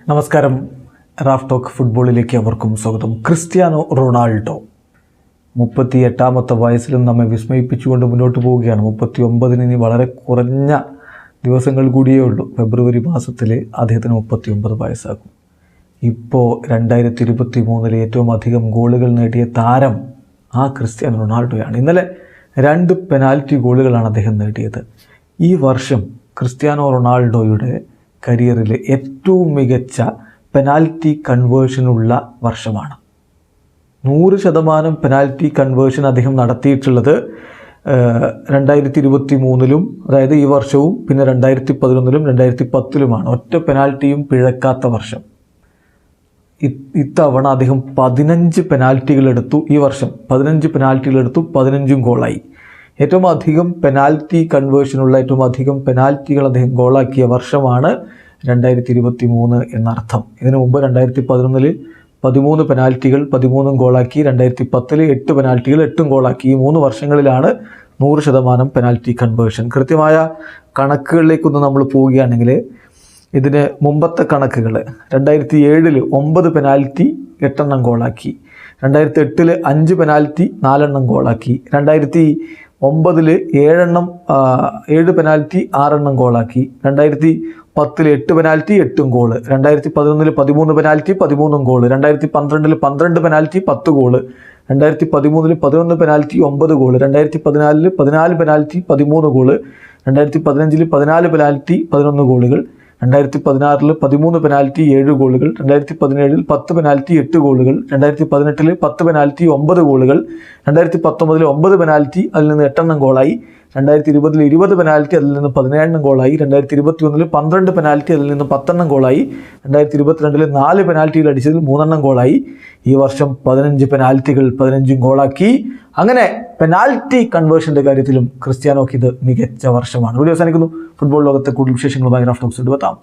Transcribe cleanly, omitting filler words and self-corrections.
നമസ്കാരം. Raf talk ഫുട്ബോളിലേക്ക് അവർക്കും സ്വാഗതം. ക്രിസ്ത്യാനോ റൊണാൾഡോ 38ാമത്തെ വയസ്സിലും നമ്മെ വിസ്മയിപ്പിച്ചുകൊണ്ട് മുന്നോട്ട് പോവുകയാണ്. 39 ഇനി വളരെ കുറഞ്ഞ ദിവസങ്ങൾ കൂടിയേ ഉള്ളൂ. ഫെബ്രുവരി മാസത്തിൽ അദ്ദേഹത്തിന് 39 വയസ്സാകും. ഇപ്പോൾ 2023 ഏറ്റവും അധികം ഗോളുകൾ നേടിയ താരം ആ ക്രിസ്ത്യാനോ റൊണാൾഡോയാണ്. ഇന്നലെ 2 പെനാൽറ്റി ഗോളുകളാണ് അദ്ദേഹം നേടിയത്. ഈ വർഷം ക്രിസ്ത്യാനോ റൊണാൾഡോയുടെ കരിയറിൽ ഏറ്റവും മികച്ച പെനാൽറ്റി കൺവേർഷനുള്ള വർഷമാണ്. 100% പെനാൽറ്റി കൺവേർഷൻ അദ്ദേഹം നടത്തിയിട്ടുള്ളത് 2023 അതായത് ഈ വർഷവും പിന്നെ 2011 2010 ഒറ്റ പെനാൽറ്റിയും പിഴക്കാത്ത വർഷം. ഇത്തവണ അദ്ദേഹം 15 പെനാൽറ്റികൾ എടുത്തു. ഈ വർഷം 15 പെനാൽറ്റികൾ എടുത്തു, 15 ഗോളായി. ഏറ്റവും അധികം പെനാൽറ്റി കൺവേർഷനുള്ള ഏറ്റവും അധികം പെനാൽറ്റികൾ അദ്ദേഹം ഗോളാക്കിയ വർഷമാണ് 2023 എന്നർത്ഥം. ഇതിനു മുമ്പ് 2011 13 പെനാൽറ്റികൾ 13 ഗോളാക്കി, 2010 8 പെനാൽറ്റികൾ 8 ഗോളാക്കി. ഈ 3 വർഷങ്ങളിലാണ് 100% പെനാൽറ്റി കൺവേർഷൻ. കൃത്യമായ കണക്കുകളിലേക്കൊന്ന് നമ്മൾ പോവുകയാണെങ്കിൽ ഇതിന് മുമ്പത്തെ കണക്കുകൾ 2007 9 penalty 8 ഗോളാക്കി, 2008 5 penalty 4 ഗോളാക്കി, 2009 7 penalty 6 ഗോളാക്കി, 2010 8 penalty 8 goal, 2011 13 penalty 13 goal, 2012 12 penalty 10 goal, 2013 11 penalty 9 goal, 2014 14 penalty 13 goal, 2015 14 penalty 11 ഗോളുകൾ, 2016 13 പെനാൽറ്റി 7 ഗോളുകൾ, 2017 10 പെനാൽറ്റി 8 ഗോളുകൾ, 2018 10 പെനാൽറ്റി 9 ഗോളുകൾ, 2019 9 പെനാൽറ്റി അതിൽ നിന്ന് 8 ഗോളായി, 2020 20 പെനാൽറ്റി അതിൽ നിന്ന് 17 ഗോളായി, 2021 12 പെനാൽറ്റി അതിൽ നിന്ന് 10 ഗോളായി, 2022 4 പെനാൽറ്റികൾ അടിച്ചതിൽ 3 ഗോളായി. ഈ വർഷം 15 പെനാൽറ്റികൾ 15 ഗോളാക്കി. അങ്ങനെ പെനാൽറ്റി കൺവേർഷൻ്റെ കാര്യത്തിലും ക്രിസ്ത്യാനോക്ക് ഇത് മികച്ച വർഷമാണ്. വീഡിയോ അവസാനിക്കുന്നു. ഫുട്ബോൾ ലോകത്തെ കൂടുതൽ വിശേഷങ്ങളുമായി റാഫ് ടോക്സ് എത്താം.